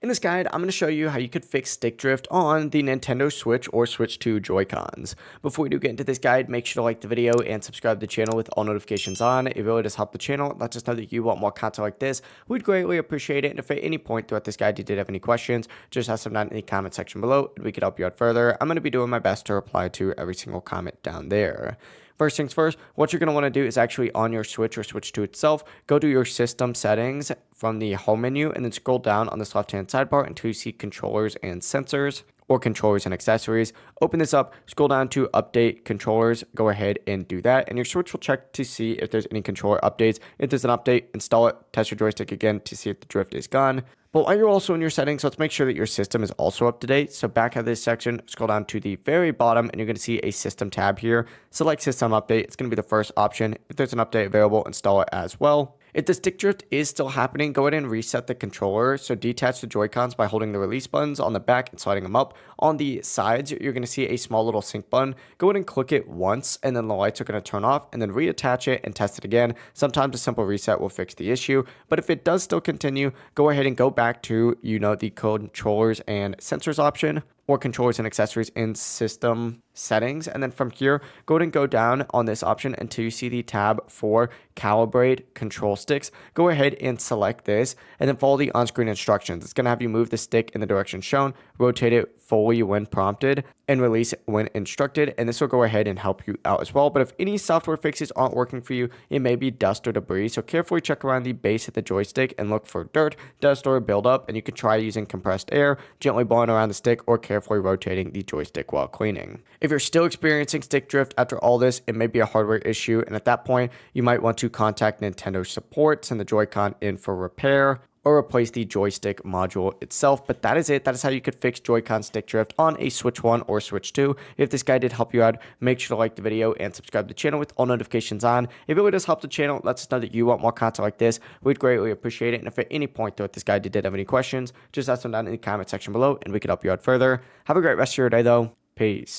In this guide, I'm going to show you how you could fix stick drift on the Nintendo Switch or Switch 2 Joy-Cons. Before we do get into this guide, make sure to like the video and subscribe to the channel with all notifications on. It really does help the channel. Let us know that you want more content like this. We'd greatly appreciate it. And if at any point throughout this guide you did have any questions, just ask them down in the comment section below and we could help you out further. I'm going to be doing my best to reply to every single comment down there. First things first, what you're going to want to do is actually on your Switch or Switch 2 itself, go to your system settings from the home menu and then scroll down on this left-hand sidebar until you see controllers and sensors or controllers and accessories. Open this up, scroll down to update controllers, go ahead and do that. And your Switch will check to see if there's any controller updates. If there's an update, install it, test your joystick again to see if the drift is gone. But while you're also in your settings, let's make sure that your system is also up to date. So back out of this section, scroll down to the very bottom and you're going to see a system tab here. Select system update. It's going to be the first option. If there's an update available, install it as well. If the stick drift is still happening, go ahead and reset the controller. So detach the Joy-Cons by holding the release buttons on the back and sliding them up. On the sides, you're going to see a small little sync button. Go ahead and click it once and then the lights are going to turn off and then reattach it and test it again. Sometimes a simple reset will fix the issue, but if it does still continue, go ahead and go back to, the controllers and sensors option or controllers and accessories in system settings. And then from here, go ahead and go down on this option until you see the tab for calibrate control sticks. Go ahead and select this and then follow the on-screen instructions. It's going to have you move the stick in the direction shown, rotate it fully when prompted, and release it when instructed. And this will go ahead and help you out as well. But if any software fixes aren't working for you, it may be dust or debris. So carefully check around the base of the joystick and look for dirt, dust, or buildup. And you can try using compressed air, gently blowing around the stick, or carefully rotating the joystick while cleaning. If you're still experiencing stick drift after all this, it may be a hardware issue, and at that point, you might want to contact Nintendo support, send the Joy-Con in for repair, or replace the joystick module itself. But that is it. That is how you could fix Joy-Con stick drift on a Switch 1 or Switch 2. If this guide did help you out, make sure to like the video and subscribe to the channel with all notifications on. If it really does help the channel, let us know that you want more content like this. We'd greatly appreciate it. And if at any point throughout this guide you did have any questions, just ask them down in the comment section below and we could help you out further. Have a great rest of your day though. Peace.